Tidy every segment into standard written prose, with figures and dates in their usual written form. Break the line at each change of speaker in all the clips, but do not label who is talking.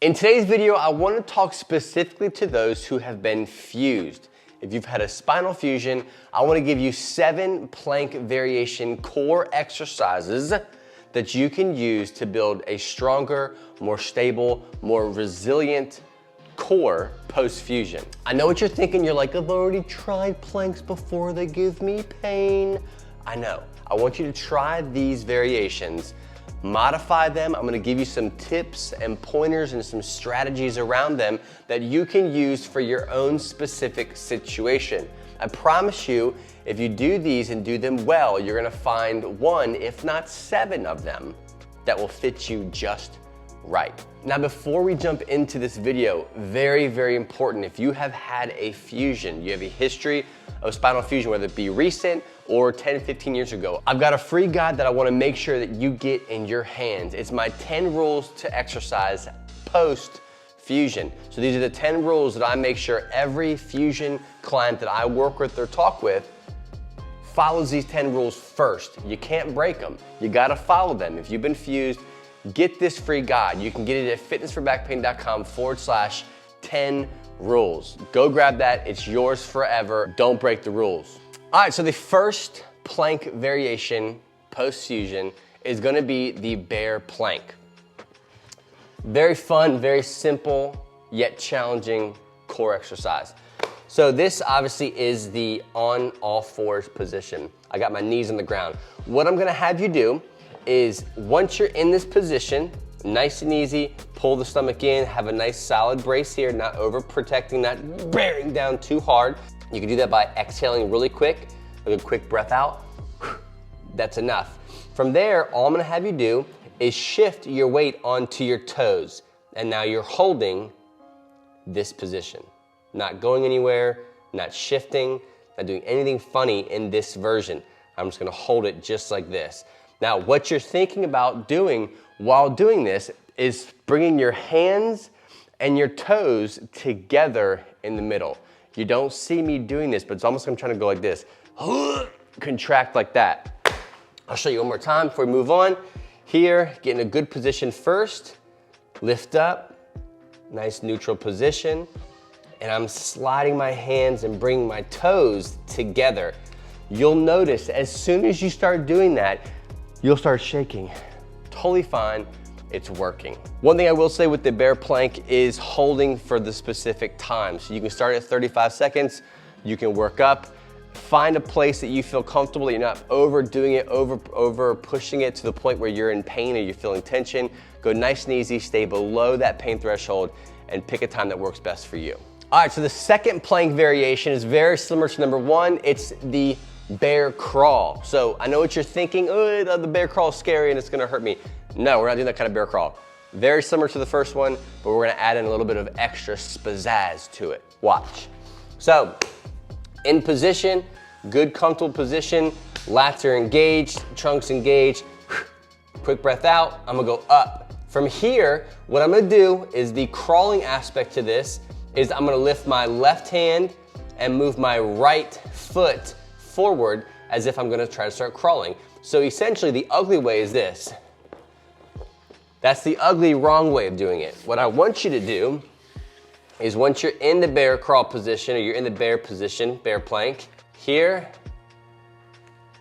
In today's video, I want to talk specifically to those who have been fused. If you've had a spinal fusion, I want to give you 7 plank variation core exercises that you can use to build a stronger, more stable, more resilient core post-fusion. I know what you're thinking. You're like, I've already tried planks before, they give me pain. I know. I want you to try these variations, modify them. I'm gonna give you some tips and pointers and some strategies around them that you can use for your own specific situation. I promise you, if you do these and do them well, you're gonna find 1, if not 7 of them that will fit you just right. Now, before we jump into this video, very, very important, if you have had a fusion, you have a history of spinal fusion, whether it be recent or 10, 15 years ago, I've got a free guide that I wanna make sure that you get in your hands. It's my 10 rules to exercise post-fusion. So these are the 10 rules that I make sure every fusion client that I work with or talk with follows these 10 rules first. You can't break them. You gotta follow them. If you've been fused, get this free guide. You can get it at fitnessforbackpain.com/10 rules. Go grab that, it's yours forever. Don't break the rules. All right, so the first plank variation post-fusion is gonna be the bear plank. Very fun, very simple, yet challenging core exercise. So this obviously is the on all fours position. I got my knees on the ground. What I'm gonna have you do is once you're in this position, nice and easy, pull the stomach in, have a nice solid brace here, not overprotecting, not bearing down too hard. You can do that by exhaling really quick, like a quick breath out. That's enough. From there, all I'm gonna have you do is shift your weight onto your toes. And now you're holding this position. Not going anywhere, not shifting, not doing anything funny in this version. I'm just gonna hold it just like this. Now, what you're thinking about doing while doing this is bringing your hands and your toes together in the middle. You don't see me doing this, but it's almost like I'm trying to go like this. Contract like that. I'll show you one more time before we move on. Here, get in a good position first. Lift up, nice neutral position. And I'm sliding my hands and bringing my toes together. You'll notice as soon as you start doing that, you'll start shaking. Totally fine, it's working. One thing I will say with the bear plank is holding for the specific time. So you can start at 35 seconds, you can work up, find a place that you feel comfortable, that you're not overdoing it, over pushing it to the point where you're in pain or you're feeling tension. Go nice and easy, stay below that pain threshold, and pick a time that works best for you. All right, so the second plank variation is very similar to number 1. It's the bear crawl. So I know what you're thinking, oh, the bear crawl is scary and it's gonna hurt me. No, we're not doing that kind of bear crawl. Very similar to the first one, but we're gonna add in a little bit of extra pizzazz to it. Watch. So, in position, good comfortable position, lats are engaged, trunks engaged. Quick breath out, I'm gonna go up. From here, what I'm gonna do is the crawling aspect to this is I'm gonna lift my left hand and move my right foot forward as if I'm gonna try to start crawling. So essentially the ugly way is this. That's the ugly wrong way of doing it. What I want you to do is once you're in the bear crawl position or you're in the bear position, bear plank, here,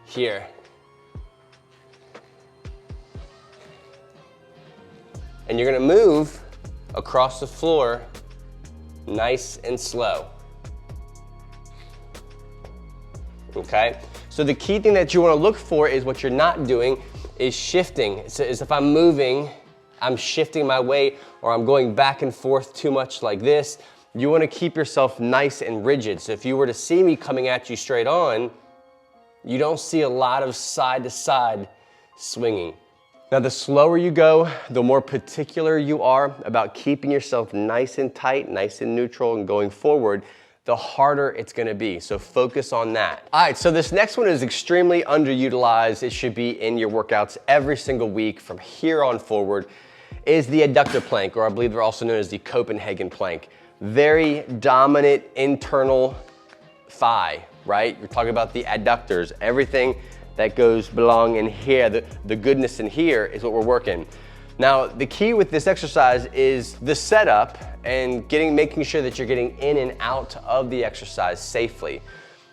here. And you're gonna move across the floor nice and slow. Okay? So the key thing that you wanna look for is what you're not doing is shifting. So if I'm moving, I'm shifting my weight or I'm going back and forth too much like this. You wanna keep yourself nice and rigid. So if you were to see me coming at you straight on, you don't see a lot of side to side swinging. Now, the slower you go, the more particular you are about keeping yourself nice and tight, nice and neutral and going forward, the harder it's gonna be. So focus on that. All right, so this next one is extremely underutilized. It should be in your workouts every single week from here on forward, is the adductor plank, or I believe they're also known as the Copenhagen plank. Very dominant internal thigh, right? You're talking about the adductors, everything that belong in here, the goodness in here is what we're working. Now, the key with this exercise is the setup and making sure that you're getting in and out of the exercise safely.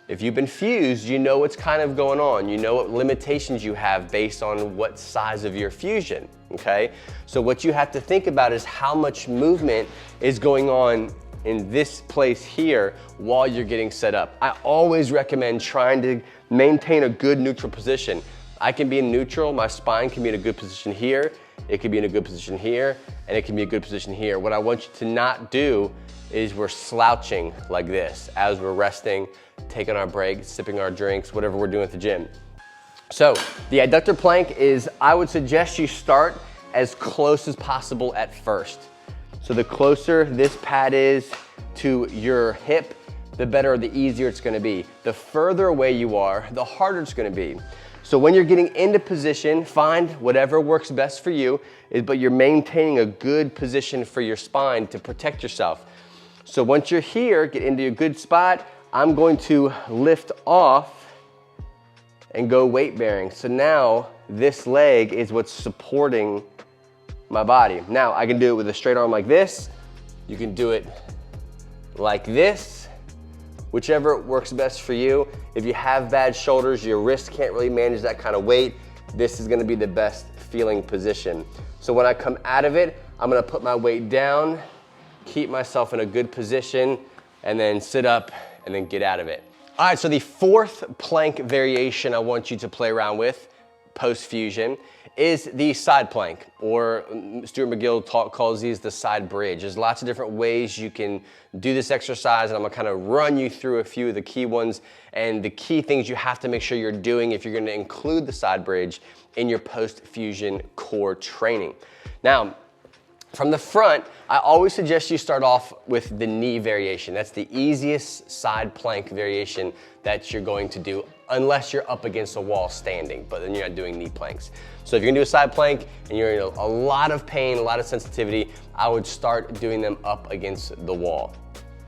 If you've been fused, you know what's kind of going on. You know what limitations you have based on what size of your fusion, okay? So what you have to think about is how much movement is going on in this place here while you're getting set up. I always recommend trying to maintain a good neutral position. I can be in neutral, my spine can be in a good position here, it can be in a good position here, and it can be a good position here. What I want you to not do is we're slouching like this as we're resting, taking our break, sipping our drinks, whatever we're doing at the gym. So the adductor plank is, I would suggest you start as close as possible at first. So the closer this pad is to your hip, the better or the easier it's gonna be. The further away you are, the harder it's gonna be. So when you're getting into position, find whatever works best for you, but you're maintaining a good position for your spine to protect yourself. So once you're here, get into a good spot, I'm going to lift off and go weight bearing. So now this leg is what's supporting my body. Now I can do it with a straight arm like this. You can do it like this, whichever works best for you. If you have bad shoulders, your wrist can't really manage that kind of weight, this is gonna be the best feeling position. So when I come out of it, I'm gonna put my weight down, keep myself in a good position, and then sit up and then get out of it. All right, so the fourth plank variation I want you to play around with post-fusion is the side plank, or Stuart McGill calls these the side bridge. There's lots of different ways you can do this exercise, and I'm gonna kind of run you through a few of the key ones and the key things you have to make sure you're doing if you're gonna include the side bridge in your post-fusion core training. Now, from the front, I always suggest you start off with the knee variation. That's the easiest side plank variation that you're going to do, unless you're up against a wall standing, but then you're not doing knee planks. So if you're gonna do a side plank and you're in a lot of pain, a lot of sensitivity, I would start doing them up against the wall.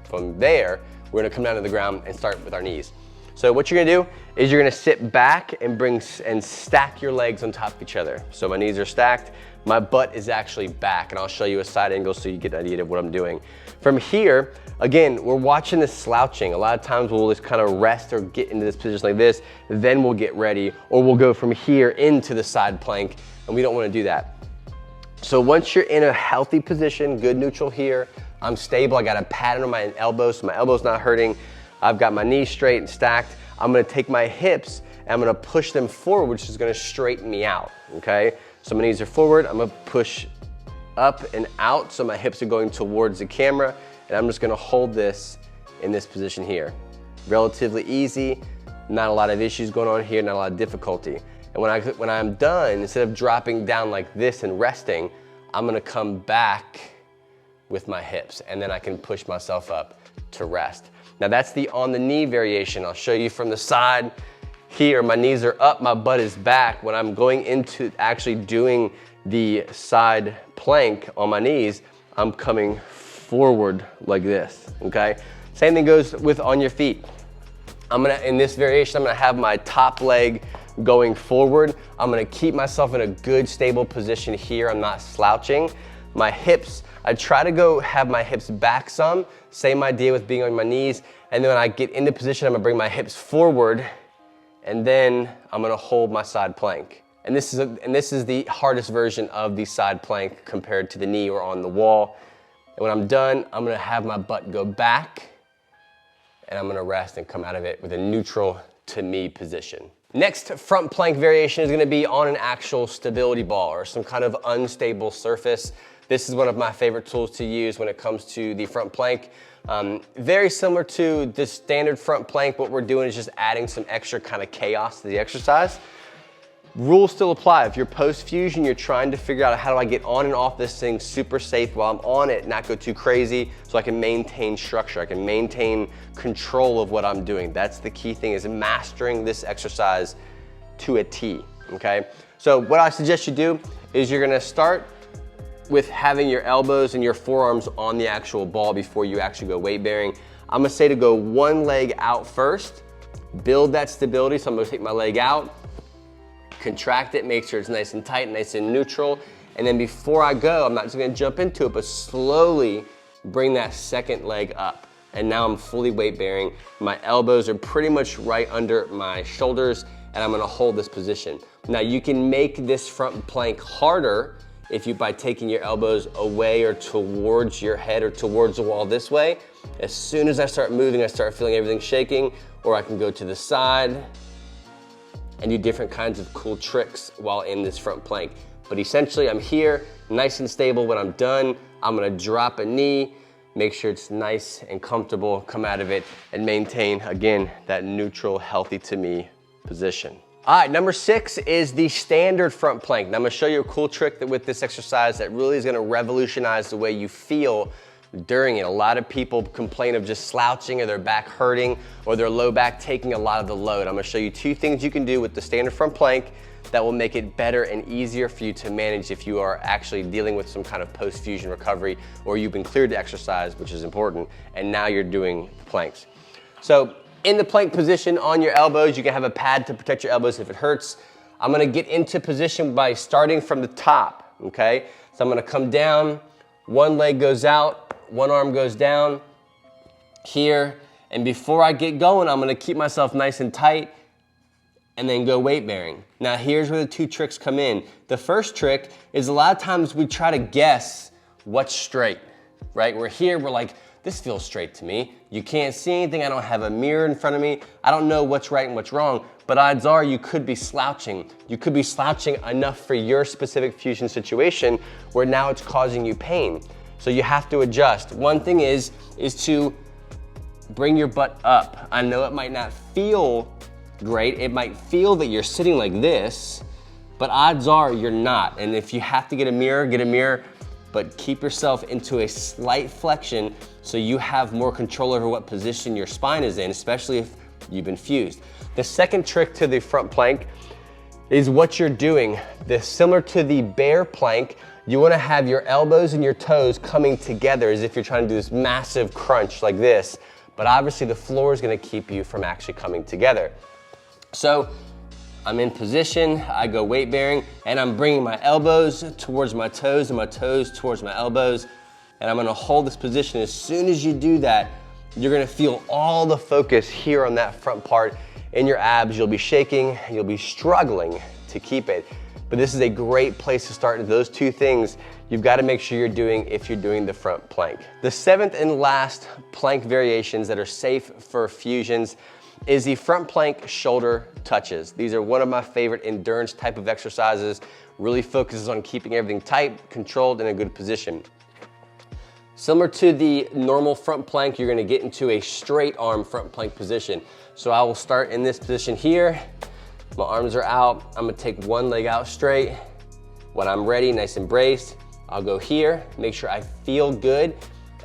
From there, we're gonna come down to the ground and start with our knees. So what you're gonna do is you're gonna sit back and stack your legs on top of each other. So my knees are stacked, my butt is actually back, and I'll show you a side angle so you get an idea of what I'm doing. From here, again, we're watching this slouching. A lot of times we'll just kind of rest or get into this position like this, then we'll get ready, or we'll go from here into the side plank, and we don't wanna do that. So once you're in a healthy position, good neutral here, I'm stable, I got a pad on my elbows, so my elbow's not hurting, I've got my knees straight and stacked, I'm gonna take my hips and I'm gonna push them forward, which is gonna straighten me out, okay? So my knees are forward, I'm gonna push up and out, so my hips are going towards the camera, and I'm just gonna hold this in this position here. Relatively easy, not a lot of issues going on here, not a lot of difficulty. And when I'm done, instead of dropping down like this and resting, I'm gonna come back with my hips, and then I can push myself up to rest. Now that's the on the knee variation. I'll show you from the side. Here, my knees are up, my butt is back. When I'm going into actually doing the side plank on my knees, I'm coming forward like this, okay? Same thing goes with on your feet. In this variation, I'm gonna have my top leg going forward. I'm gonna keep myself in a good stable position here. I'm not slouching. My hips, I try to have my hips back some. Same idea with being on my knees. And then when I get into position, I'm gonna bring my hips forward, and then I'm gonna hold my side plank. And this is the hardest version of the side plank compared to the knee or on the wall. And when I'm done, I'm gonna have my butt go back, and I'm gonna rest and come out of it with a neutral to me position. Next front plank variation is gonna be on an actual stability ball or some kind of unstable surface. This is one of my favorite tools to use when it comes to the front plank. Very similar to the standard front plank, what we're doing is just adding some extra kind of chaos to the exercise. Rules still apply. If you're post-fusion, you're trying to figure out how do I get on and off this thing super safe while I'm on it, not go too crazy, so I can maintain structure, I can maintain control of what I'm doing. That's the key thing, is mastering this exercise to a T, okay? So what I suggest you do is you're gonna start with having your elbows and your forearms on the actual ball before you actually go weight bearing. I'm gonna say to go one leg out first, build that stability, so I'm gonna take my leg out, contract it, make sure it's nice and tight, nice and neutral, And then before I go, I'm not just gonna jump into it, but slowly bring that second leg up. And now I'm fully weight bearing. My elbows are pretty much right under my shoulders, and I'm gonna hold this position. Now you can make this front plank harder by taking your elbows away or towards your head or towards the wall this way. As soon as I start moving, I start feeling everything shaking, or I can go to the side and do different kinds of cool tricks while in this front plank. But essentially I'm here, nice and stable. When I'm done, I'm gonna drop a knee, make sure it's nice and comfortable, come out of it and maintain, again, that neutral, healthy to me position. All right, number 6 is the standard front plank. Now I'm gonna show you a cool trick with this exercise that really is gonna revolutionize the way you feel during it. A lot of people complain of just slouching or their back hurting or their low back taking a lot of the load. I'm gonna show you 2 things you can do with the standard front plank that will make it better and easier for you to manage if you are actually dealing with some kind of post-fusion recovery, or you've been cleared to exercise, which is important, and now you're doing planks. So in the plank position on your elbows, you can have a pad to protect your elbows if it hurts. I'm gonna get into position by starting from the top, okay? So I'm gonna come down, one leg goes out, one arm goes down here, and before I get going, I'm gonna keep myself nice and tight and then go weight bearing. Now here's where the 2 tricks come in. The first trick is a lot of times we try to guess what's straight, right? We're here, we're like, this feels straight to me. You can't see anything, I don't have a mirror in front of me. I don't know what's right and what's wrong, but odds are you could be slouching. You could be slouching enough for your specific fusion situation where now it's causing you pain. So you have to adjust. One thing is to bring your butt up. I know it might not feel great. It might feel that you're sitting like this, but odds are you're not. And if you have to get a mirror, but keep yourself into a slight flexion so you have more control over what position your spine is in, especially if you've been fused. The second trick to the front plank is what you're doing. Similar to the bear plank, you wanna have your elbows and your toes coming together as if you're trying to do this massive crunch like this, but obviously the floor is gonna keep you from actually coming together. So I'm in position, I go weight bearing, and I'm bringing my elbows towards my toes and my toes towards my elbows, and I'm gonna hold this position. As soon as you do that, you're gonna feel all the focus here on that front part in your abs. You'll be shaking, you'll be struggling to keep it. But this is a great place to start. Those 2 things you've got to make sure you're doing if you're doing the front plank. The 7th and last plank variations that are safe for fusions is the front plank shoulder touches. These are one of my favorite endurance type of exercises. Really focuses on keeping everything tight, controlled, in a good position. Similar to the normal front plank, you're gonna get into a straight arm front plank position. So I will start in this position here. My arms are out. I'm gonna take one leg out straight. When I'm ready, nice and braced, I'll go here, make sure I feel good.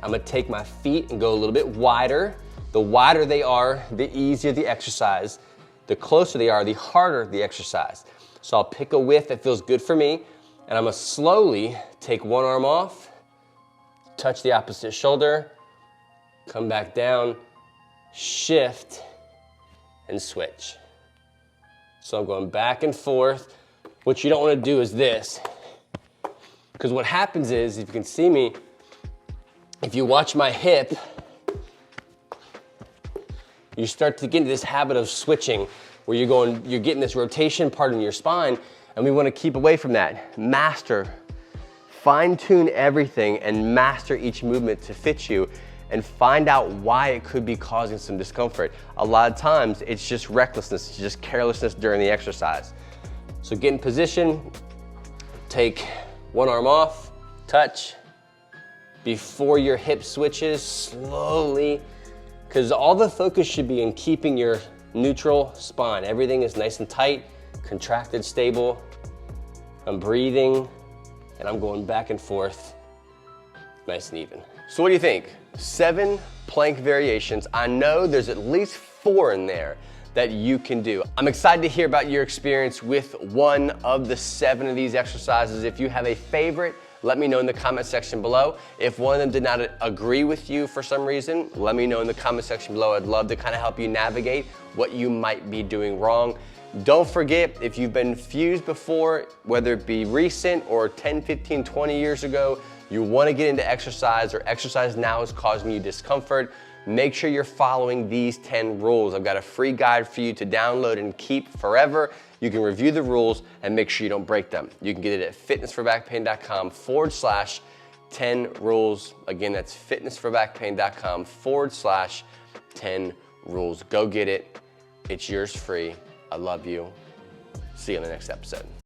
I'm gonna take my feet and go a little bit wider. The wider they are, the easier the exercise. The closer they are, the harder the exercise. So I'll pick a width that feels good for me, and I'm gonna slowly take one arm off, touch the opposite shoulder, come back down, shift, and switch. So I'm going back and forth. What you don't wanna do is this, because what happens is, if you can see me, if you watch my hip, you start to get into this habit of switching where you're getting this rotation part in your spine, and we want to keep away from that. Master, fine tune everything and master each movement to fit you and find out why it could be causing some discomfort. A lot of times it's just recklessness, it's just carelessness during the exercise. So get in position, take one arm off, touch. Before your hip switches, slowly, because all the focus should be in keeping your neutral spine. Everything is nice and tight, contracted, stable. I'm breathing, and I'm going back and forth, nice and even. So what do you think? 7 plank variations. I know there's at least 4 in there that you can do. I'm excited to hear about your experience with one of the 7 of these exercises. If you have a favorite, let me know in the comment section below. If one of them did not agree with you for some reason, let me know in the comment section below. I'd love to kind of help you navigate what you might be doing wrong. Don't forget, if you've been fused before, whether it be recent or 10, 15, 20 years ago, you want to get into exercise or exercise now is causing you discomfort, make sure you're following these 10 rules. I've got a free guide for you to download and keep forever. You can review the rules and make sure you don't break them. You can get it at fitnessforbackpain.com/10 rules. Again, that's fitnessforbackpain.com/10 rules. Go get it. It's yours free. I love you. See you in the next episode.